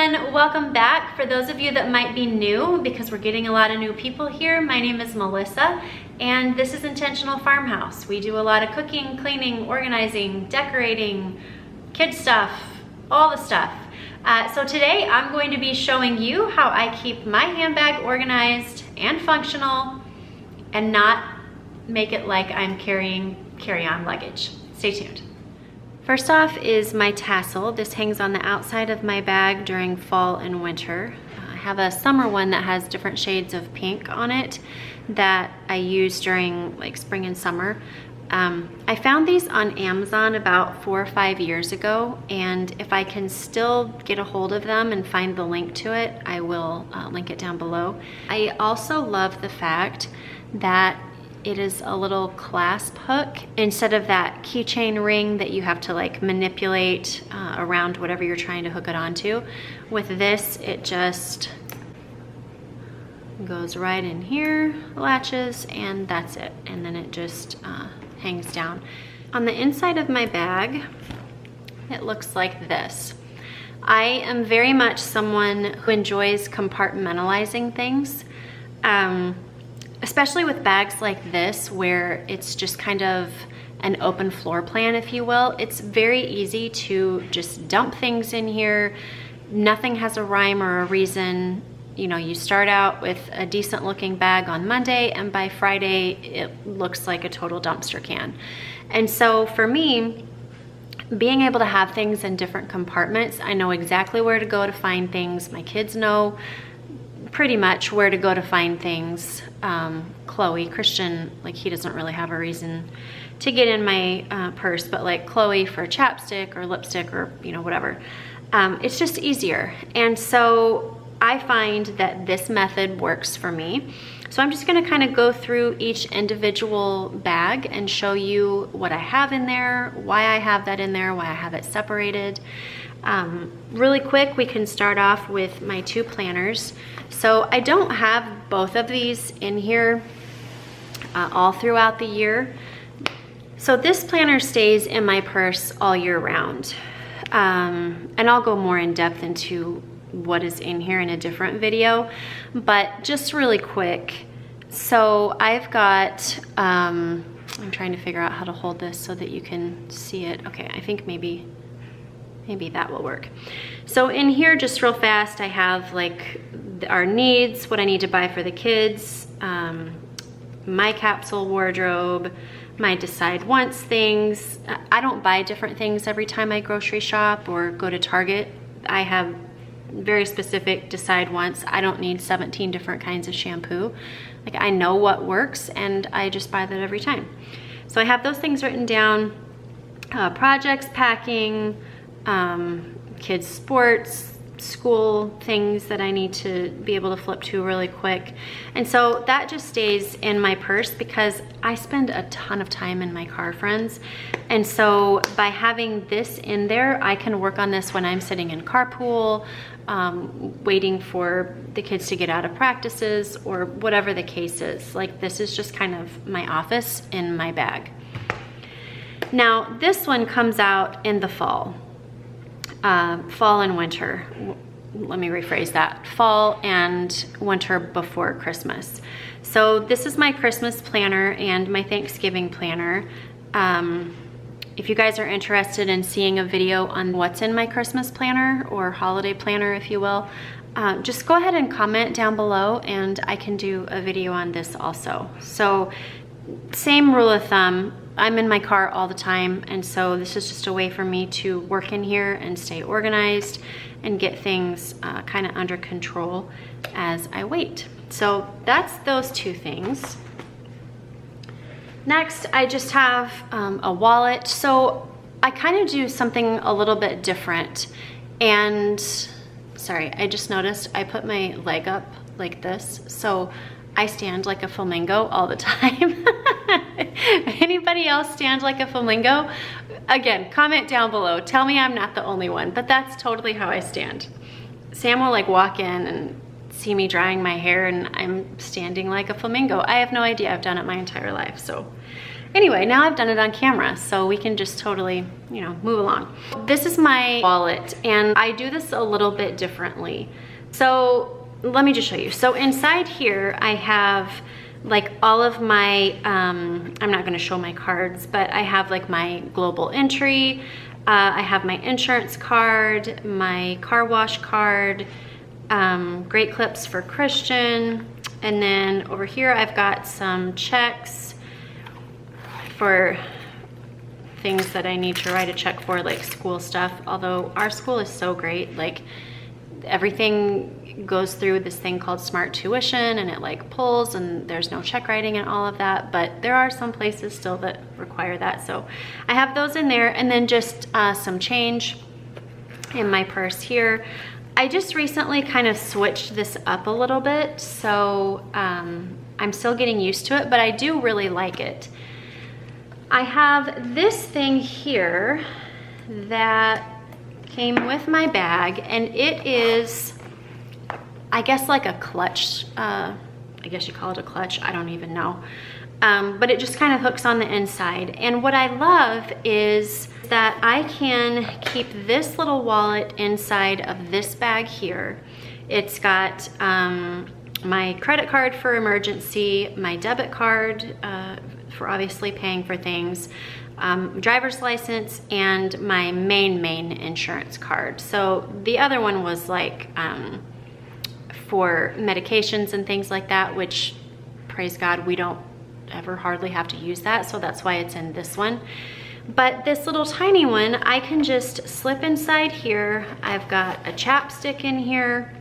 everyone, welcome back. For those of you that might be new, because we're getting a lot of new people here, my name is Melissa and this is Intentional Farmhouse. We do a lot of cooking, cleaning, organizing, decorating, kid stuff, all the stuff. So today I'm going to be showing you how I keep my handbag organized and functional and not make it like I'm carrying carry-on luggage. Stay tuned. First off is my tassel. This hangs on the outside of my bag during fall and winter. I have a summer one that has different shades of pink on it that I use during like spring and summer. I found these on Amazon about 4 or 5 years ago, and if I can still get a hold of them and find the link to it, I will link it down below. I also love the fact that it is a little clasp hook instead of that keychain ring that you have to like manipulate around whatever you're trying to hook it onto. With this, it just goes right in here, latches, and that's it. And then it just hangs down. On the inside of my bag, it looks like this. I am very much someone who enjoys compartmentalizing things. Especially with bags like this where it's just kind of an open floor plan, if you will. It's very easy to just dump things in here. Nothing has a rhyme or a reason. You know, you start out with a decent looking bag on Monday and by Friday it looks like a total dumpster can. And so for me, being able to have things in different compartments, I know exactly where to go to find things. My kids know pretty much where to go to find things. Chloe, Christian, like he doesn't really have a reason to get in my purse, but like Chloe for chapstick or lipstick or you know, whatever. It's just easier. And so I find that this method works for me. So I'm just gonna kind of go through each individual bag and show you what I have in there, why I have that in there, why I have it separated. Really quick, we can start off with my 2 planners. So I don't have both of these in here all throughout the year. So this planner stays in my purse all year round. And I'll go more in depth into what is in here in a different video, but just really quick. So I've got, I'm trying to figure out how to hold this so that you can see it. Okay, I think maybe that will work. So in here, just real fast, I have like our needs, what I need to buy for the kids, my capsule wardrobe, my decide wants things. I don't buy different things every time I grocery shop or go to Target. I have very specific decide wants. I don't need 17 different kinds of shampoo. Like I know what works and I just buy that every time. So I have those things written down. Projects, packing, kids sports, school things that I need to be able to flip to really quick. And so that just stays in my purse because I spend a ton of time in my car, friends. And so by having this in there, I can work on this when I'm sitting in carpool, waiting for the kids to get out of practices or whatever the case is. Like this is just kind of my office in my bag. Now this one comes out in the fall. Fall and winter. Let me rephrase that. Fall and winter before Christmas. So this is my Christmas planner and my Thanksgiving planner. If you guys are interested in seeing a video on what's in my Christmas planner or holiday planner, if you will, just go ahead and comment down below and I can do a video on this also. So same rule of thumb, I'm in my car all the time, and so this is just a way for me to work in here and stay organized and get things kind of under control as I wait. So that's those 2 things. Next, I just have a wallet. So I kind of do something a little bit different. And sorry, I just noticed I put my leg up like this. So I stand like a flamingo all the time. Anybody else stand like a flamingo? Again, comment down below. Tell me I'm not the only one, but that's totally how I stand. Sam will like walk in and see me drying my hair and I'm standing like a flamingo. I have no idea. I've done it my entire life. So Anyway, now I've done it on camera, so we can just totally, you know, move along. This is my wallet, and I do this a little bit differently. So let me just show you. So inside here, I have like all of my, I'm not gonna show my cards, but I have like my global entry, I have my insurance card, my car wash card, Great Clips for Christian, and then over here I've got some checks for things that I need to write a check for, like school stuff. Although our school is so great, like everything goes through this thing called Smart Tuition, and it like pulls, and there's no check writing and all of that, but there are some places still that require that. So I have those in there, and then just some change in my purse here. I just recently kind of switched this up a little bit, so I'm still getting used to it, but I do really like it. I have this thing here that came with my bag, and it is, I guess, like a clutch. I guess you call it a clutch, I don't even know. But it just kind of hooks on the inside. And what I love is that I can keep this little wallet inside of this bag here. It's got my credit card for emergency, my debit card for obviously paying for things, driver's license, and my main insurance card. So the other one was like for medications and things like that, which, praise God, we don't ever hardly have to use that, so that's why it's in this one. But this little tiny one, I can just slip inside here. I've got a chapstick in here,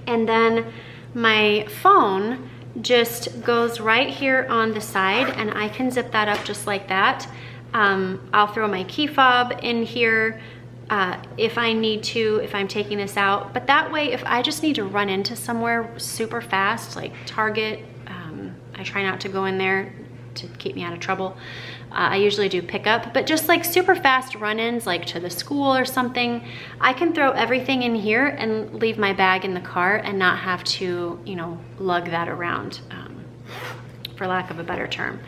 and then my phone just goes right here on the side, and I can zip that up just like that. I'll throw my key fob in here if I need to, if I'm taking this out. But that way, if I just need to run into somewhere super fast, like Target, I try not to go in there to keep me out of trouble. I usually do pickup, but just like super fast run-ins, like to the school or something, I can throw everything in here and leave my bag in the car and not have to, you know, lug that around, for lack of a better term.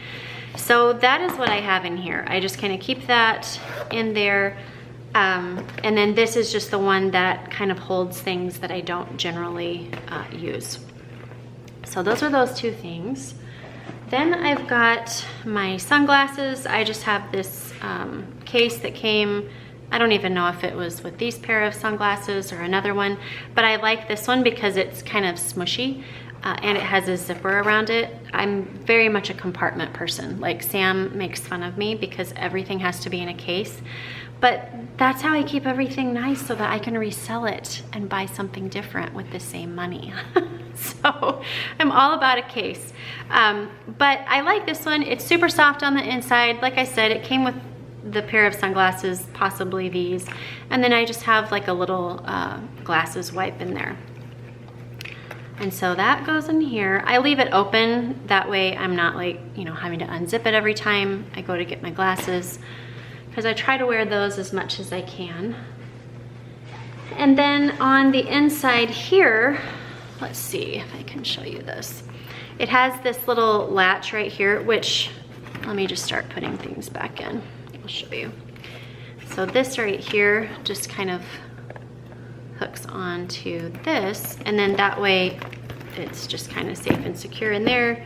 So that is what I have in here. I just kind of keep that in there. And then this is just the one that kind of holds things that I don't generally use. So those are those two things. Then I've got my sunglasses. I just have this case that came, I don't even know if it was with these pair of sunglasses or another one, but I like this one because it's kind of smushy and it has a zipper around it. I'm very much a compartment person. Like Sam makes fun of me because everything has to be in a case, but that's how I keep everything nice so that I can resell it and buy something different with the same money. So I'm all about a case. But I like this one. It's super soft on the inside. Like I said, it came with the pair of sunglasses, possibly these. And then I just have like a little glasses wipe in there. And so that goes in here. I leave it open. That way I'm not like, you know, having to unzip it every time I go to get my glasses, because I try to wear those as much as I can. And then on the inside here, let's see if I can show you this. It has this little latch right here, which, let me just start putting things back in. I'll show you. So this right here just kind of hooks onto this, and then that way it's just kind of safe and secure in there.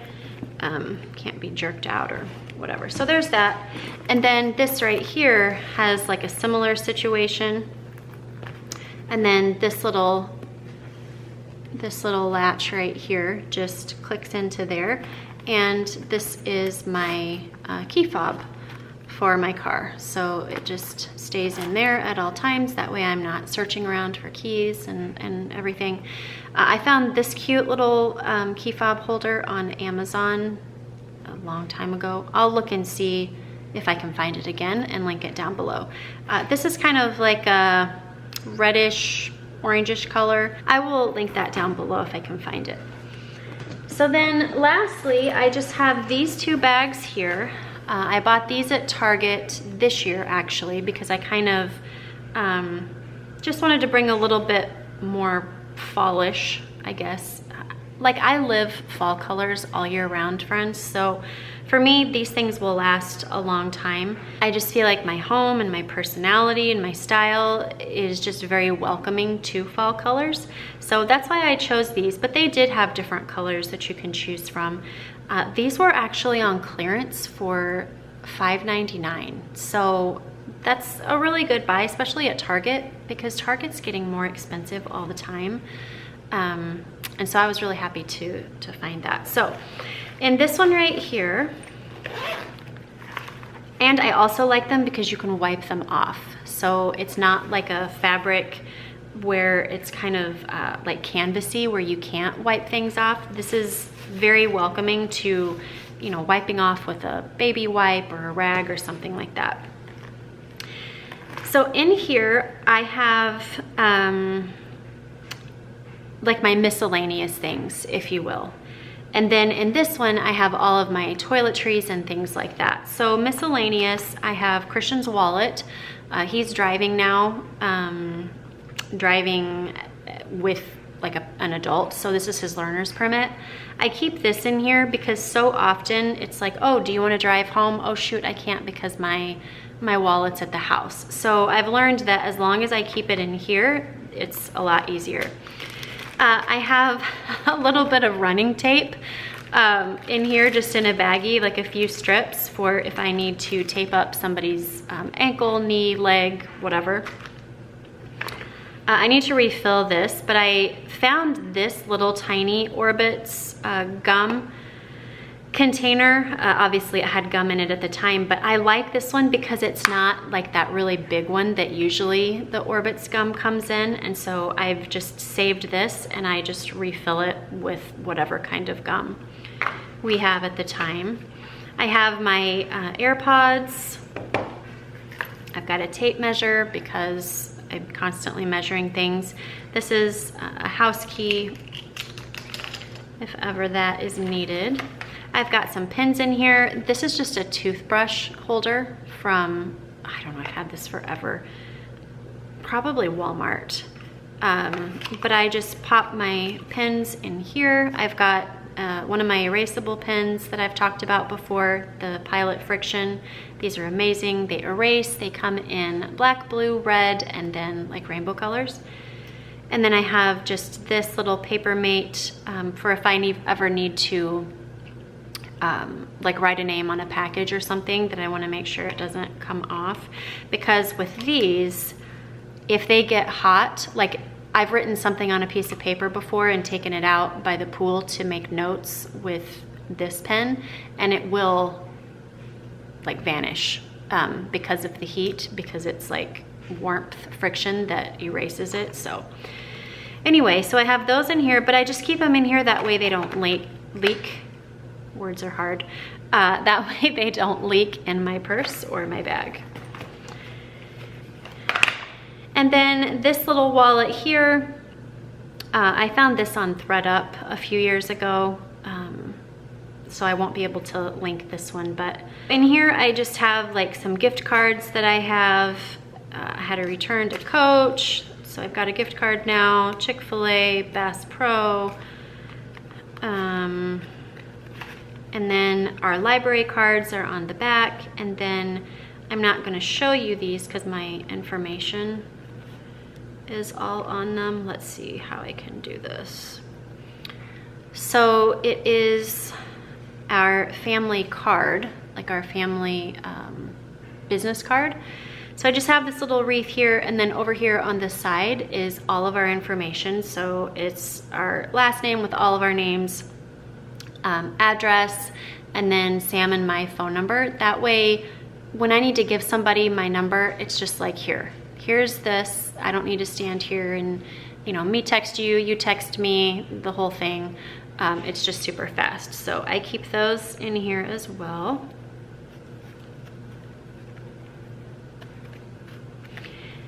Can't be jerked out or whatever. So there's that. And then this right here has like a similar situation. And then this little latch right here just clicks into there, and this is my key fob for my car, so it just stays in there at all times. That way I'm not searching around for keys and everything. I found this cute little key fob holder on Amazon a long time ago. I'll look and see if I can find it again and link it down below. This is kind of like a reddish orangish color. I will link that down below if I can find it. So then lastly, I just have these two bags here. I bought these at Target this year actually, because I kind of just wanted to bring a little bit more fallish, I guess. like I live fall colors all year round, friends. So for me, these things will last a long time. I just feel like my home and my personality and my style is just very welcoming to fall colors. So that's why I chose these, but they did have different colors that you can choose from. These were actually on clearance for $5.99. So that's a really good buy, especially at Target, because Target's getting more expensive all the time. And so I was really happy to find that. So in this one right here, and I also like them because you can wipe them off. So it's not like a fabric where it's kind of like canvasy where you can't wipe things off. This is very welcoming to, you know, wiping off with a baby wipe or a rag or something like that. So in here I have like my miscellaneous things, if you will. And then in this one, I have all of my toiletries and things like that. So miscellaneous, I have Christian's wallet. He's driving now, driving with like an adult. So this is his learner's permit. I keep this in here because so often it's like, oh, do you want to drive home? Oh shoot, I can't because my wallet's at the house. So I've learned that as long as I keep it in here, it's a lot easier. I have a little bit of running tape in here, just in a baggie, like a few strips for if I need to tape up somebody's ankle, knee, leg, whatever. I need to refill this, but I found this little tiny Orbit's gum container. Obviously it had gum in it at the time, but I like this one because it's not like that really big one that usually the Orbit's gum comes in. And so I've just saved this and I just refill it with whatever kind of gum we have at the time. I have my AirPods. I've got a tape measure because I'm constantly measuring things. This is a house key if ever that is needed. I've got some pins in here. This is just a toothbrush holder from, I don't know, I've had this forever, probably Walmart. But I just pop my pins in here. I've got one of my erasable pins that I've talked about before, the Pilot Friction. These are amazing. They erase, they come in black, blue, red, and then like rainbow colors. And then I have just this little paper mate for if I ever need to like write a name on a package or something that I want to make sure it doesn't come off. Because with these, if they get hot, like I've written something on a piece of paper before and taken it out by the pool to make notes with this pen, and it will like vanish because of the heat, because it's like warmth friction that erases it. So anyway, so I have those in here, but I just keep them in here that way they don't leak. Words are hard. That way they don't leak in my purse or my bag. And then this little wallet here, I found this on ThreadUp a few years ago, so I won't be able to link this one, but in here I just have like some gift cards that I have. I had a return to Coach, so I've got a gift card now, Chick-fil-A, Bass Pro, and then our library cards are on the back. And then I'm not gonna show you these because my information is all on them. Let's see how I can do this. So it is our family card, like our family business card. So I just have this little wreath here, and then over here on the side is all of our information. So it's our last name with all of our names, address, and then Sam and my phone number. That way, when I need to give somebody my number, it's just like, here's this. I don't need to stand here and, you know, me text you, you text me, the whole thing. It's just super fast. So I keep those in here as well.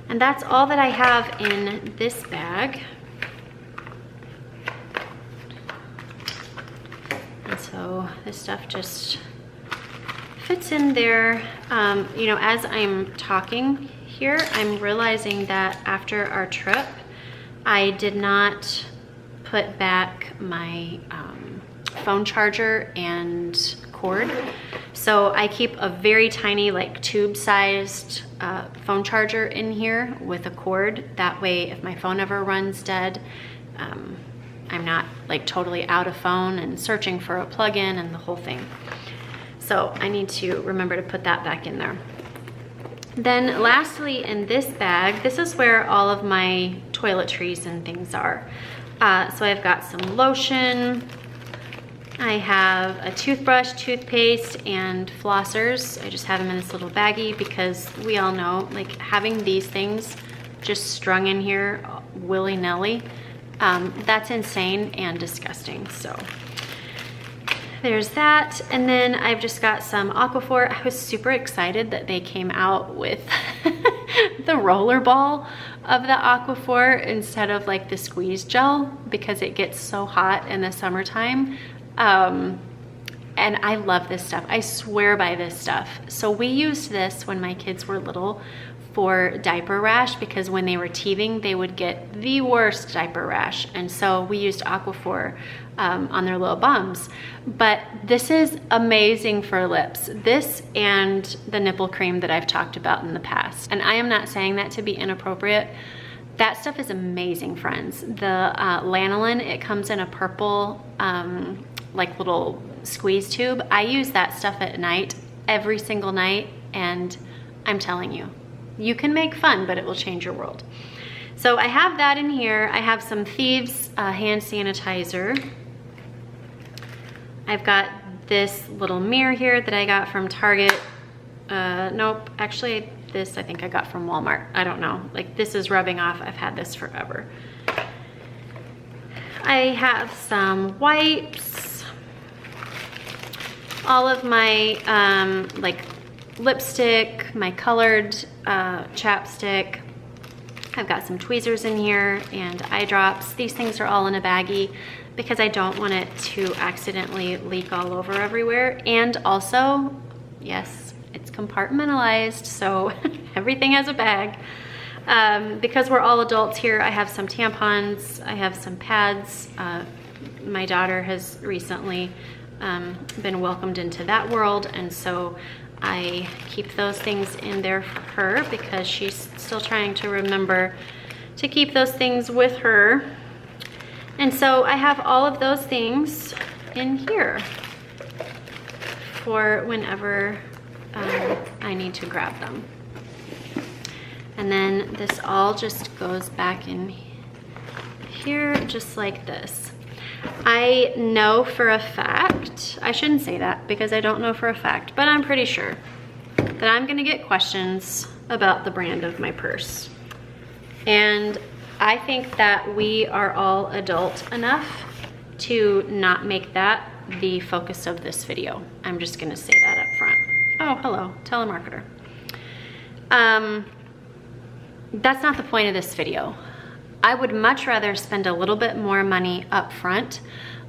And that's all that I have in this bag. And so this stuff just fits in there. You know, as I'm talking here, I'm realizing that after our trip, I did not put back my phone charger and cord. So I keep a very tiny, like tube-sized phone charger in here with a cord. That way, if my phone ever runs dead, I'm not like totally out of phone and searching for a plug-in and the whole thing. So I need to remember to put that back in there. Then lastly, in this bag, this is where all of my toiletries and things are. So I've got some lotion. I have a toothbrush, toothpaste, and flossers. I just have them in this little baggie because we all know, like, having these things just strung in here willy-nilly, that's insane and disgusting. So there's that. And then I've just got some Aquaphor. I was super excited that they came out with the roller ball of the Aquaphor instead of like the squeeze gel, because it gets so hot in the summertime. And I love this stuff. I swear by this stuff. So we used this when my kids were little for diaper rash, because when they were teething, they would get the worst diaper rash. And so we used Aquaphor on their little bums. But this is amazing for lips. This and the nipple cream that I've talked about in the past. And I am not saying that to be inappropriate. That stuff is amazing, friends. The lanolin, it comes in a purple, like little squeeze tube. I use that stuff at night, every single night, and I'm telling you, you can make fun, but it will change your world. So I have that in here. I have some Thieves hand sanitizer. I've got this little mirror here that I got from Target. Nope, actually this I think I got from Walmart. I don't know, like this is rubbing off. I've had this forever. I have some wipes. All of my like lipstick, my colored chapstick. I've got some tweezers in here and eye drops. These things are all in a baggie because I don't want it to accidentally leak all over everywhere. And also, yes, it's compartmentalized, so everything has a bag. Because we're all adults here, I have some tampons, I have some pads. My daughter has recently been welcomed into that world, and so I keep those things in there for her because she's still trying to remember to keep those things with her. And so I have all of those things in here for whenever I need to grab them. And then this all just goes back in here just like this. I know for a fact, I shouldn't say that because I don't know for a fact, but I'm pretty sure that I'm gonna get questions about the brand of my purse. And I think that we are all adult enough to not make that the focus of this video. I'm just gonna say that up front. Oh, hello, telemarketer. That's not the point of this video. I would much rather spend a little bit more money up front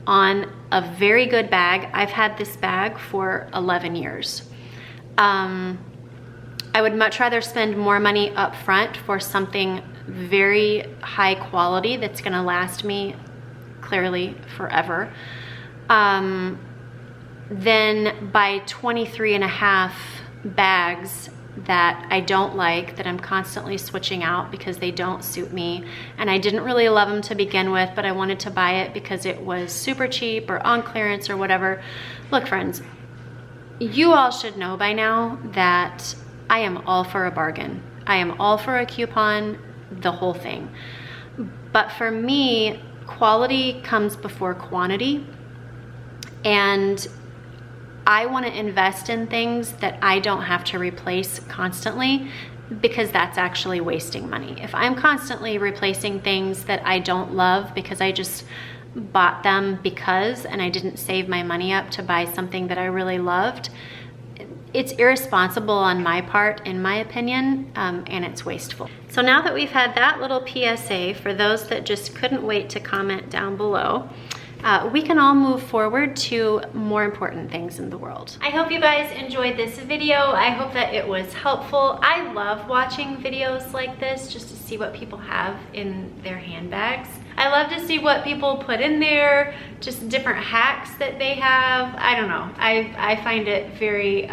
on a very good bag. I've had this bag for 11 years. I would much rather spend more money up front for something very high quality that's gonna last me clearly forever, than buy 23 and a half bags that I don't like, that I'm constantly switching out because they don't suit me. And I didn't really love them to begin with, but I wanted to buy it because it was super cheap or on clearance or whatever. Look, friends, you all should know by now that I am all for a bargain. I am all for a coupon, the whole thing. But for me, quality comes before quantity. And I want to invest in things that I don't have to replace constantly, because that's actually wasting money. If I'm constantly replacing things that I don't love because I just bought them because, and I didn't save my money up to buy something that I really loved, it's irresponsible on my part, in my opinion, and it's wasteful. So now that we've had that little PSA, for those that just couldn't wait to comment down below, we can all move forward to more important things in the world. I hope you guys enjoyed this video. I hope that it was helpful. I love watching videos like this just to see what people have in their handbags. I love to see what people put in there, just different hacks that they have. I don't know. I find it very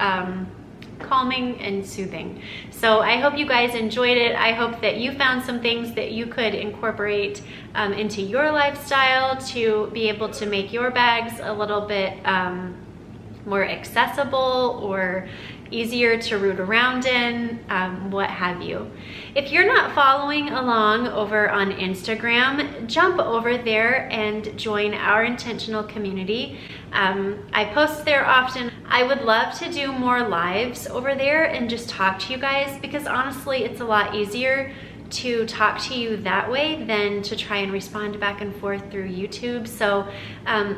calming and soothing. So I hope you guys enjoyed it. I hope that you found some things that you could incorporate into your lifestyle to be able to make your bags a little bit more accessible or easier to root around in, what have you. If you're not following along over on Instagram, jump over there and join our intentional community. I post there often. I would love to do more lives over there and just talk to you guys, because honestly, it's a lot easier to talk to you that way than to try and respond back and forth through YouTube. So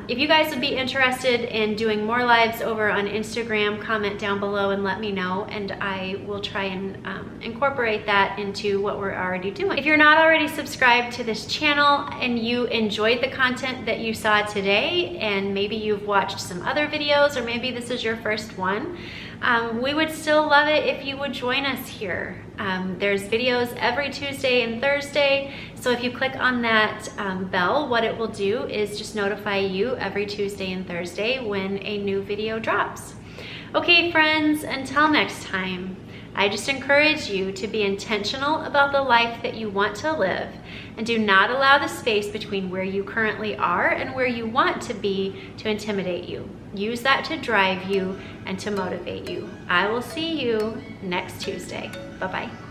if you guys would be interested in doing more lives over on Instagram, comment down below and let me know, and I will try and incorporate that into what we're already doing. If you're not already subscribed to this channel and you enjoyed the content that you saw today, and maybe you've watched some other videos, or maybe this is your first one, we would still love it if you would join us here. There's videos every Tuesday and Thursday, so if you click on that bell, what it will do is just notify you every Tuesday and Thursday when a new video drops. Okay friends, until next time, I just encourage you to be intentional about the life that you want to live, and do not allow the space between where you currently are and where you want to be to intimidate you. Use that to drive you and to motivate you. I will see you next Tuesday. Bye-bye.